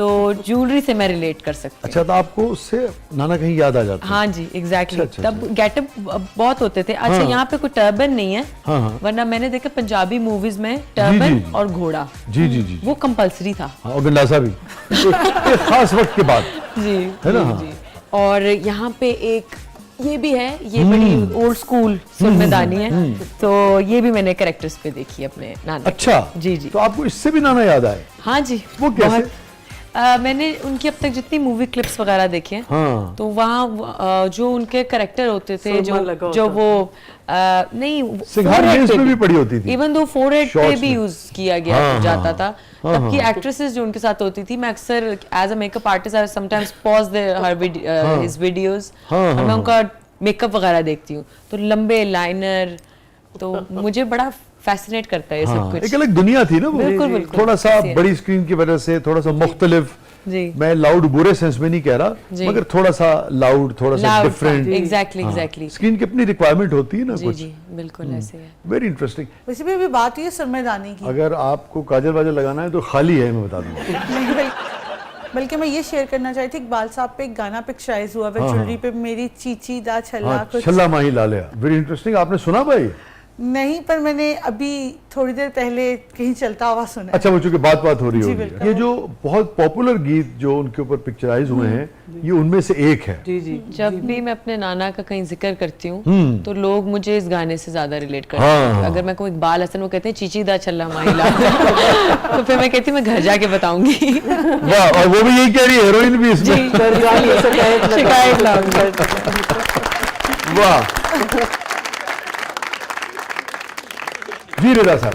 تو جولری سے میں ریلیٹ کر سکتی ہوں. اچھا تو آپ کو اس سے نانا کہیں یاد آ جاتا ہے؟ ہاں جی ایگزیکٹلی. تب گیٹ اپ بہت ہوتے تھے. اچھا یہاں پہ کوئی ٹربن نہیں ہے, ورنہ میں نے دیکھا پنجابی موویز میں ٹربن اور گھوڑا جی جی جی وہ کمپلسری تھا, اور گنڈاسا بھی ایک خاص وقت کے بعد جی ہے نا. جی. اور یہاں پہ ایک یہ بھی ہے, یہ بڑی اولڈ اسکول سرمدانی ہے, تو یہ بھی میں نے کریکٹرز پہ دیکھی اپنے نانا. اچھا جی جی. تو آپ کو اس سے بھی نانا یاد آئے؟ ہاں جی. وہ کیسے؟ میں نے ان کی اب تک جتنی مووی کلپس وغیرہ دیکھے ہیں تو وہاں جو ان کے کریکٹر ہوتے تھے, جو وہ نہیں میں بھی پڑی ہوتی تھی, ایون دو فور ہیڈ پہ بھی یوز کیا گیا جاتا تھا. تب کی ایکٹریسز جو ان کے ساتھ ہوتی تھی, میں اکثر as a make up artist I sometimes pause his videos, میں ان کا میک اپ وغیرہ دیکھتی ہوں, تو لمبے لائنر, تو مجھے بڑا فیسنیٹ کرتا ہے یہ سب کچھ. ایک الگ دنیا تھی نا وہ, بالکل بالکل, تھوڑا سا بڑی اسکرین کی وجہ سے تھوڑا سا مختلف. میں لاؤڈ برے سینس میں نہیں کہہ رہا, مگر تھوڑا سا لاؤڈ, تھوڑا سا ڈفرینٹ. ایگزیکٹلی اسکرین کی اپنی ریکوائرمنٹ ہوتی ہے نا کچھ. جی بالکل ایسے ہے. Very interesting. ویسے بھی ابھی بات ہوئی ہے سرمدانی کی, اگر آپ کو کاجل واجل لگانا ہے تو خالی ہے, میں بتا دوں. بلکہ میں یہ شیئر کرنا چاہتی تھی, اقبال صاحب پہ ایک گانا پکچرائز ہوا ہے جولری پہ, میری چیچی دا چھلا کچھ. چھلا ماہی لالیا, ویری انٹرسٹنگ. آپ نے سنا بھائی؟ نہیں, پر میں نے ابھی تھوڑی دیر پہلے کہیں چلتا ہوا سنا. اچھا وہ چونکہ بات ہو رہی ہوگی. یہ جو بہت پاپولر گیت جو ان کے اوپر پکچرائز ہوئے ہیں, یہ ان میں سے ایک ہے. جی جی. جب بھی میں اپنے نانا کا کہیں ذکر کرتی ہوں تو لوگ مجھے اس گانے سے زیادہ ریلیٹ کرتے ہیں. اگر میں کوئی اقبال حسن, وہ کہتے ہیں چیچی دا چھلا ماہی لالیا, تو پھر میں کہتی ہوں میں گھر جا کے بتاؤں گی. واہ, اور وہ بھی یہی کہہ رہی ہے, ہیروئن بھی اس میں. شکایت لاؤں گی. واہ جی رضا صاحب.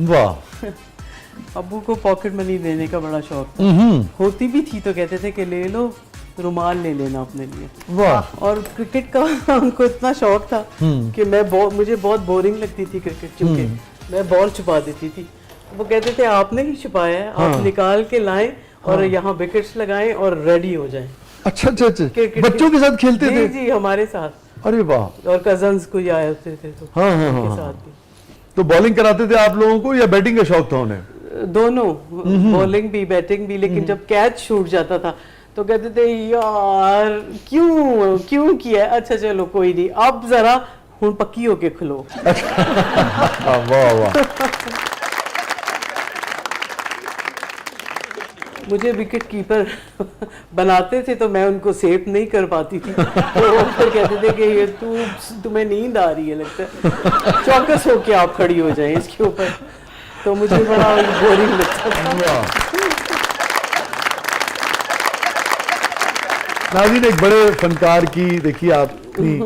واہ. ابو کو پاکٹ منی دینے کا بڑا شوق تھا, ہوتی بھی تھی تو کہتے تھے کہ لے لو, رومال لے لینا اپنے لیے. واہ. اور کرکٹ کا ان کو اتنا شوق تھا کہ مجھے بہت بورنگ لگتی تھی کرکٹ, چونکہ میں بال چھپا دیتی تھی. وہ کہتے تھے آپ نے ہی چھپایا ہے, آپ نکال کے لائیں اور یہاں وکٹس لگائیں اور ریڈی ہو جائیں. اچھا اچھا اچھا, بچوں کے ساتھ کھیلتے تھے؟ جی ہمارے ساتھ. ارے واہ. اور کزنز کوئی آئے ہوتے تھے تو ان کے ساتھ بھی. تو بالنگ کراتے تھے آپ لوگوں کو یا بیٹنگ کا شوق تھا انہیں؟ دونوں, بالنگ بھی بیٹنگ بھی. لیکن جب کیچ چھوٹ جاتا تھا تو کہتے تھے یار کیوں کیا. اچھا چلو کوئی نہیں, اب ذرا ہن پکی ہو کے کھلو. واہ واہ. مجھے وکٹ کیپر بناتے تھے تو میں ان کو سیو نہیں کر پاتی تھی, تو پھر کہتے تھے کہ یہ تمہیں نیند آ رہی ہے لگتا ہے, چوکس ہو کے آپ کھڑی ہو جائیں اس کے اوپر. تو مجھے بڑا بورنگ لگتا تھا. ناظرین, ایک بڑے فنکار کی دیکھیے آپ کی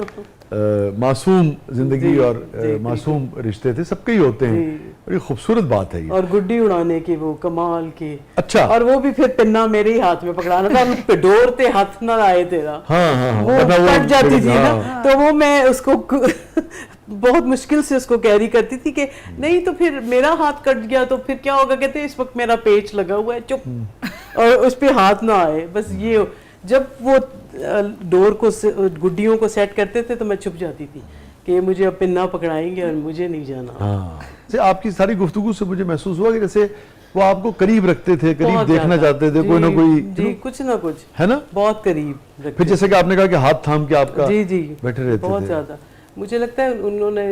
معصوم زندگی اور معصوم رشتے تھے, سب کے ہی ہوتے ہیں, بڑی خوبصورت بات ہے یہ. اور گڈی اڑانے کے وہ کمال کے. اچھا. اور وہ بھی پھر پنا میرے ہی ہاتھ میں پکڑانا تھا, ڈورتے ہاتھ نہ آئے تیرا, وہ کٹ جاتی تھی نا, تو وہ میں اس کو بہت مشکل سے اس کو کیری کرتی تھی کہ نہیں تو پھر میرا ہاتھ کٹ گیا تو پھر کیا ہوگا. کہتے اس وقت میرا پیچ لگا ہوا ہے, چپ, اور اس پہ ہاتھ نہ آئے. بس یہ جب وہ ڈور کو گڈیوں کو سیٹ کرتے تھے تو میں چھپ جاتی تھی کہ یہ مجھے اب پنا پکڑائیں گے اور مجھے نہیں جانا. آپ کی ساری گفتگو سے مجھے محسوس ہوا کہ جیسے وہ آپ کو قریب رکھتے تھے, قریب دیکھنا چاہتے تھے, کوئی نہ کوئی. جی کچھ نہ کچھ ہے نا, بہت قریب رکھتے. پھر جیسے کہ آپ نے کہا کہ ہاتھ تھام کے آپ کا جی بیٹھے رہتے تھے. بہت زیادہ. مجھے لگتا ہے انہوں نے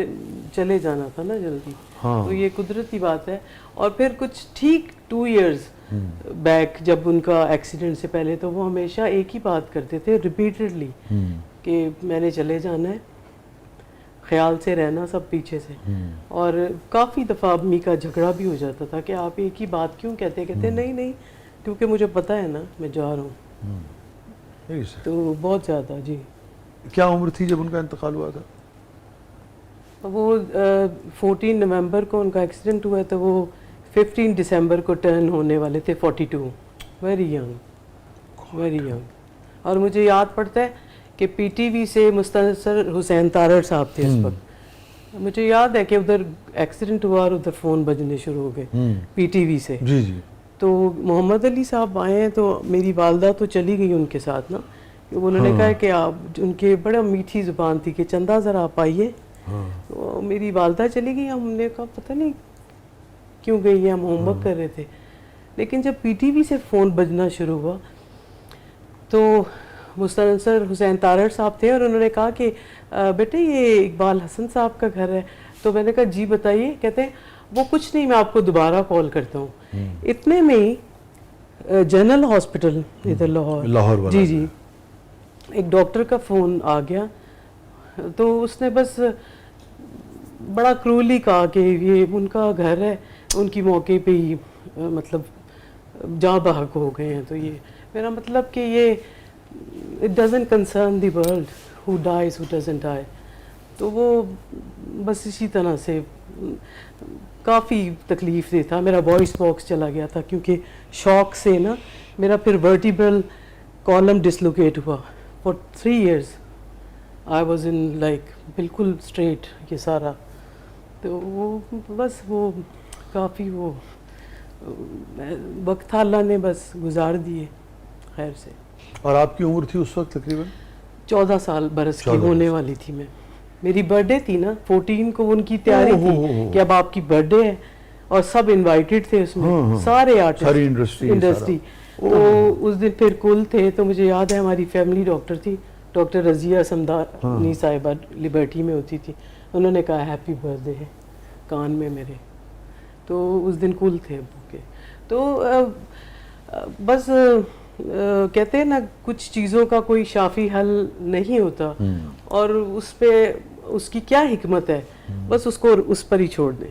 چلے جانا تھا نا جلدی, تو یہ قدرتی بات ہے. اور پھر کچھ ٹھیک 2 ایئرز بیک جب ان کا ایکسیڈنٹ سے پہلے, تو وہ ہمیشہ ایک ہی بات کرتے تھے ریپیٹڈلی کہ میں نے چلے جانا ہے, خیال سے رہنا سب پیچھے سے. اور کافی دفعہ امی کا جھگڑا بھی ہو جاتا تھا کہ آپ ایک ہی بات کیوں کہتے نہیں کیونکہ مجھے پتہ ہے نا میں جا رہا ہوں. تو بہت زیادہ. جی. کیا عمر تھی جب ان کا انتقال ہوا تھا؟ وہ 14 نومبر کو ان کا ایکسیڈنٹ ہوا, تو وہ 15 دسمبر کو ٹرن ہونے والے تھے 42. Very young. اور مجھے یاد پڑتا ہے کہ پی ٹی وی سے مستنصر حسین تارڑ صاحب تھے اس وقت. مجھے یاد ہے کہ ادھر ایکسیڈنٹ ہوا اور ادھر فون بجنے شروع ہو گئے پی ٹی وی سے. جی جی. تو محمد علی صاحب آئے ہیں, تو میری والدہ تو چلی گئی ان کے ساتھ نا. انہوں نے کہا کہ آپ, ان کے بڑا میٹھی زبان تھی کہ چندہ ذرا آپ آئیے. تو میری والدہ چلی گئی, ہم نے کہا پتہ نہیں کیوں گئی ہے, ہم ہوم ورک کر رہے تھے. لیکن جب PTV سے فون بجنا شروع ہوا تو مستنصر حسین تارڑ صاحب تھے اور انہوں نے کہا کہ بیٹے یہ اقبال حسن صاحب کا گھر ہے. تو میں نے کہا جی بتائیے. کہتے ہیں وہ کچھ نہیں, میں آپ کو دوبارہ کال کرتا ہوں. اتنے میں ہی جنرل ہاسپٹل ادھر لاہور, جی ایک ڈاکٹر کا فون آ گیا. تو اس نے بس بڑا کرولی کہا کہ یہ ان کا گھر ہے, ان کی موقع پہ ہی مطلب جاں بحق ہو گئے ہیں. تو یہ میرا مطلب کہ یہ it doesn't concern the world who dies, who doesn't die. تو وہ بس اسی طرح سے کافی تکلیف دہ تھا. میرا وائس باکس چلا گیا تھا کیونکہ شوق سے نا میرا پھر ورٹیبرل کالم ڈسلوکیٹ ہوا. for 3 years I was in like بالکل اسٹریٹ یہ سارا. تو وہ بس وہ کافی وہ وقت تھا, اللہ نے بس گزار دیے خیر سے. اور آپ کی عمر تھی اس وقت تقریباً 14 سال برس کی ہونے والی تھی میں. میری برتھ ڈے تھی نا 14 کو, ان کی تیاری تھی کہ اب آپ کی برتھ ڈے ہے اور سب انوائٹڈ تھے اس میں, سارے آرٹسٹ, ساری انڈسٹری. تو اس دن پھر کل تھے. تو مجھے یاد ہے ہماری فیملی ڈاکٹر تھی, ڈاکٹر رضیہ سمدانی صاحبہ, لبرٹی میں ہوتی تھی. انہوں نے کہا ہیپی برتھ ڈے ہے کان میں میرے. تو اس دن کل تھے ابو کے. تو بس کہتے ہیں نا کچھ چیزوں کا کوئی شافی حل نہیں ہوتا, اور اس پہ اس کی کیا حکمت ہے, بس اس کو اس پر ہی چھوڑ دیں.